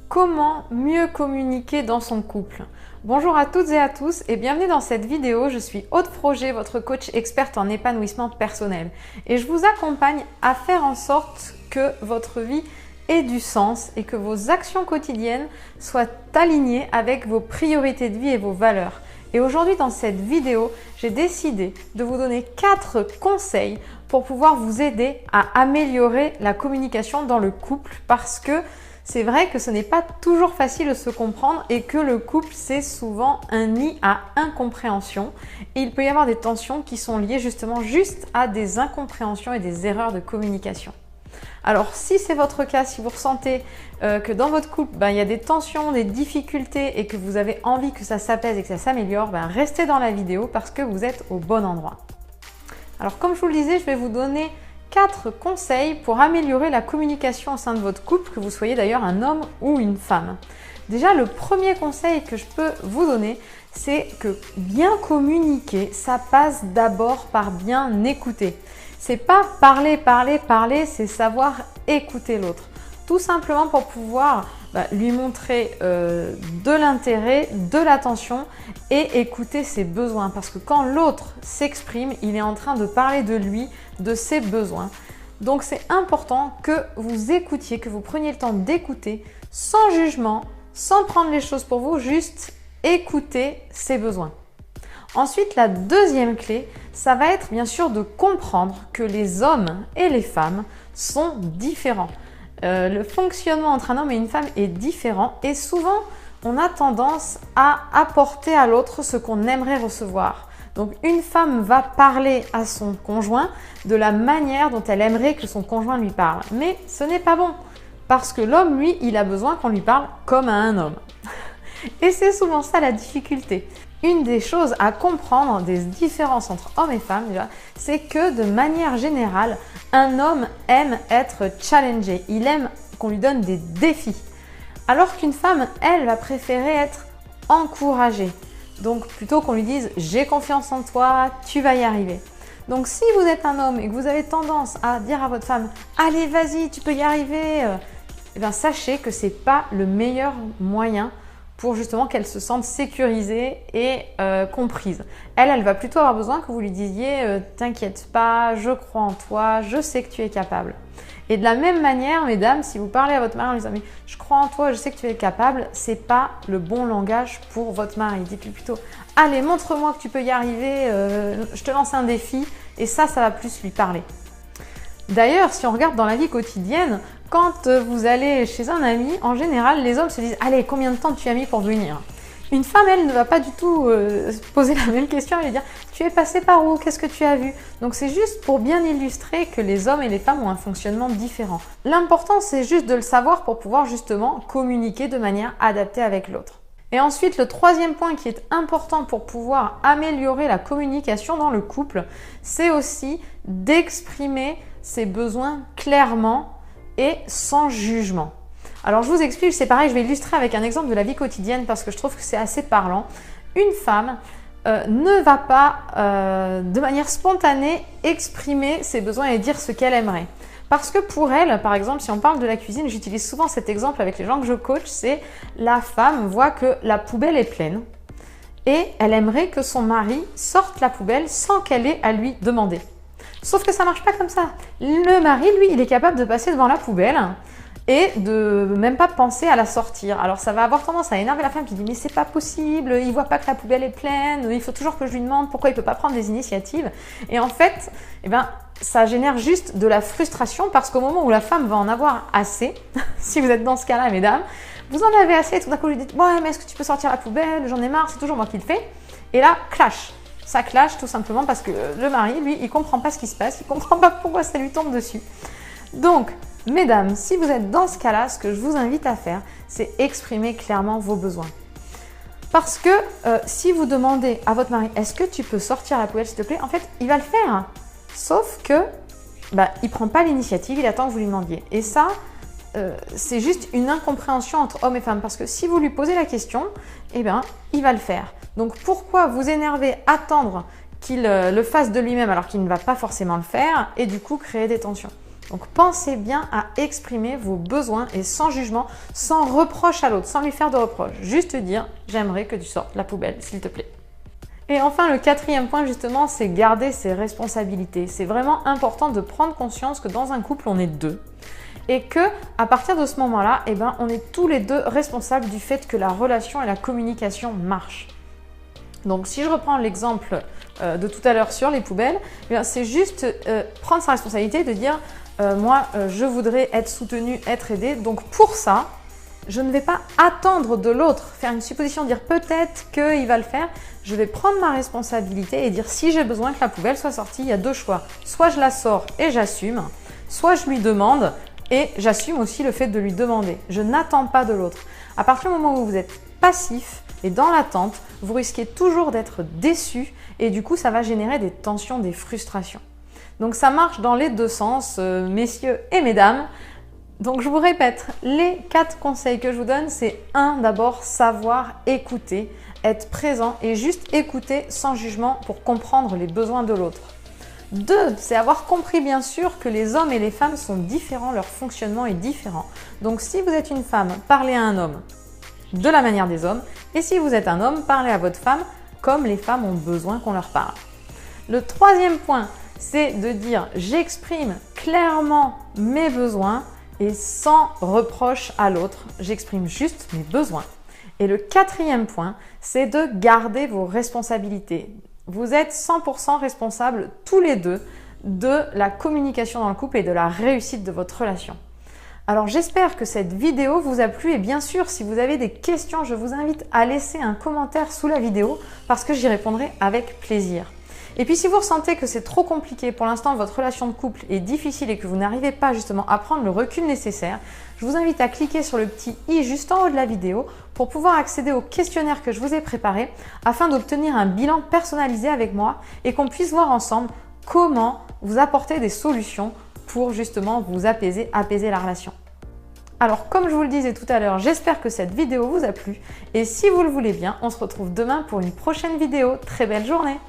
Comment mieux communiquer dans son couple? Bonjour à toutes et à tous et bienvenue dans cette vidéo. Je suis Aude Froger, votre coach experte en épanouissement personnel. Et je vous accompagne à faire en sorte que votre vie ait du sens et que vos actions quotidiennes soient alignées avec vos priorités de vie et vos valeurs. Et aujourd'hui, dans cette vidéo, j'ai décidé de vous donner 4 conseils pour pouvoir vous aider à améliorer la communication dans le couple parce que c'est vrai que ce n'est pas toujours facile de se comprendre et que le couple, c'est souvent un nid à incompréhension. Et il peut y avoir des tensions qui sont liées justement juste à des incompréhensions et des erreurs de communication. Alors, si c'est votre cas, si vous ressentez que dans votre couple, il y a des tensions, des difficultés et que vous avez envie que ça s'apaise et que ça s'améliore, restez dans la vidéo parce que vous êtes au bon endroit. Alors, comme je vous le disais, je vais vous donner 4 conseils pour améliorer la communication au sein de votre couple, que vous soyez d'ailleurs un homme ou une femme. Déjà, le premier conseil que je peux vous donner, c'est que bien communiquer, ça passe d'abord par bien écouter. C'est pas parler, c'est savoir écouter l'autre. Tout simplement pour pouvoir lui montrer de l'intérêt, de l'attention et écouter ses besoins. Parce que quand l'autre s'exprime, il est en train de parler de lui, de ses besoins. Donc c'est important que vous écoutiez, que vous preniez le temps d'écouter sans jugement, sans prendre les choses pour vous, juste écouter ses besoins. Ensuite, la deuxième clé, ça va être bien sûr de comprendre que les hommes et les femmes sont différents. Le fonctionnement entre un homme et une femme est différent et souvent, on a tendance à apporter à l'autre ce qu'on aimerait recevoir. Donc, une femme va parler à son conjoint de la manière dont elle aimerait que son conjoint lui parle. Mais ce n'est pas bon parce que l'homme, lui, il a besoin qu'on lui parle comme à un homme. Et c'est souvent ça la difficulté. Une des choses à comprendre des différences entre hommes et femmes, c'est que de manière générale, un homme aime être challengé. Il aime qu'on lui donne des défis. Alors qu'une femme, elle, va préférer être encouragée. Donc, plutôt qu'on lui dise « j'ai confiance en toi, tu vas y arriver ». Donc, si vous êtes un homme et que vous avez tendance à dire à votre femme « allez, vas-y, tu peux y arriver », sachez que ce n'est pas le meilleur moyen pour justement qu'elle se sente sécurisée et comprise. Elle va plutôt avoir besoin que vous lui disiez « t'inquiète pas, je crois en toi, je sais que tu es capable ». Et de la même manière, mesdames, si vous parlez à votre mari en lui disant « je crois en toi, je sais que tu es capable », c'est pas le bon langage pour votre mari. Dites-lui plutôt « allez, montre-moi que tu peux y arriver, je te lance un défi » et ça va plus lui parler. D'ailleurs, si on regarde dans la vie quotidienne, quand vous allez chez un ami, en général, les hommes se disent « allez, combien de temps tu as mis pour venir ?» Une femme, elle, ne va pas du tout se poser la même question, elle va dire « tu es passé par où? Qu'est-ce que tu as vu ?» Donc c'est juste pour bien illustrer que les hommes et les femmes ont un fonctionnement différent. L'important, c'est juste de le savoir pour pouvoir justement communiquer de manière adaptée avec l'autre. Et ensuite, le troisième point qui est important pour pouvoir améliorer la communication dans le couple, c'est aussi d'exprimer ses besoins clairement et sans jugement. Alors je vous explique, c'est pareil, je vais illustrer avec un exemple de la vie quotidienne parce que je trouve que c'est assez parlant. Une femme ne va pas de manière spontanée exprimer ses besoins et dire ce qu'elle aimerait. Parce que pour elle, par exemple, si on parle de la cuisine, j'utilise souvent cet exemple avec les gens que je coach, c'est la femme voit que la poubelle est pleine et elle aimerait que son mari sorte la poubelle sans qu'elle ait à lui demander. Sauf que ça marche pas comme ça. Le mari, lui, il est capable de passer devant la poubelle et de même pas penser à la sortir. Alors ça va avoir tendance à énerver la femme qui dit « mais c'est pas possible, il voit pas que la poubelle est pleine, il faut toujours que je lui demande pourquoi il peut pas prendre des initiatives. » Et en fait, ça génère juste de la frustration parce qu'au moment où la femme va en avoir assez, si vous êtes dans ce cas-là, mesdames, vous en avez assez et tout d'un coup vous lui dites « ouais, mais est-ce que tu peux sortir la poubelle? J'en ai marre, c'est toujours moi qui le fais. » Et là, clash. Ça clash tout simplement parce que le mari, lui, il comprend pas ce qui se passe, il comprend pas pourquoi ça lui tombe dessus. Donc, mesdames, si vous êtes dans ce cas-là, ce que je vous invite à faire, c'est exprimer clairement vos besoins. Parce que si vous demandez à votre mari « est-ce que tu peux sortir la poubelle s'il te plaît ?» En fait, il va le faire. Sauf que il ne prend pas l'initiative, il attend que vous lui demandiez. Et ça, c'est juste une incompréhension entre hommes et femmes. Parce que si vous lui posez la question, il va le faire. Donc pourquoi vous énerver, attendre qu'il le fasse de lui-même alors qu'il ne va pas forcément le faire et du coup créer des tensions? Donc pensez bien à exprimer vos besoins et sans jugement, sans reproche à l'autre, sans lui faire de reproche. Juste dire « j'aimerais que tu sortes la poubelle, s'il te plaît ». Et enfin, le quatrième point justement, c'est garder ses responsabilités. C'est vraiment important de prendre conscience que dans un couple, on est deux. Et que à partir de ce moment-là, on est tous les deux responsables du fait que la relation et la communication marchent. Donc si je reprends l'exemple de tout à l'heure sur les poubelles, c'est juste prendre sa responsabilité de dire moi je voudrais être soutenu, être aidé, donc pour ça je ne vais pas attendre de l'autre, faire une supposition, dire peut-être qu'il va le faire, je vais prendre ma responsabilité et dire si j'ai besoin que la poubelle soit sortie, il y a deux choix, soit je la sors et j'assume, soit je lui demande et j'assume aussi le fait de lui demander, je n'attends pas de l'autre. À partir du moment où vous êtes passif et dans l'attente, vous risquez toujours d'être déçu et du coup ça va générer des tensions, des frustrations. Donc ça marche dans les deux sens, messieurs et mesdames. Donc je vous répète, les 4 conseils que je vous donne, c'est 1, d'abord savoir écouter, être présent et juste écouter sans jugement pour comprendre les besoins de l'autre. 2, c'est avoir compris bien sûr que les hommes et les femmes sont différents, leur fonctionnement est différent. Donc si vous êtes une femme, parlez à un homme de la manière des hommes et si vous êtes un homme, parlez à votre femme comme les femmes ont besoin qu'on leur parle. Le 3e point, c'est de dire j'exprime clairement mes besoins et sans reproche à l'autre, j'exprime juste mes besoins. Et le 4e point, c'est de garder vos responsabilités. Vous êtes 100% responsables tous les deux de la communication dans le couple et de la réussite de votre relation. Alors j'espère que cette vidéo vous a plu et bien sûr si vous avez des questions, je vous invite à laisser un commentaire sous la vidéo parce que j'y répondrai avec plaisir. Et puis si vous ressentez que c'est trop compliqué, pour l'instant votre relation de couple est difficile et que vous n'arrivez pas justement à prendre le recul nécessaire, je vous invite à cliquer sur le petit i juste en haut de la vidéo pour pouvoir accéder au questionnaire que je vous ai préparé afin d'obtenir un bilan personnalisé avec moi et qu'on puisse voir ensemble comment vous apporter des solutions pour justement vous apaiser la relation. Alors comme je vous le disais tout à l'heure, j'espère que cette vidéo vous a plu et si vous le voulez bien, on se retrouve demain pour une prochaine vidéo. Très belle journée!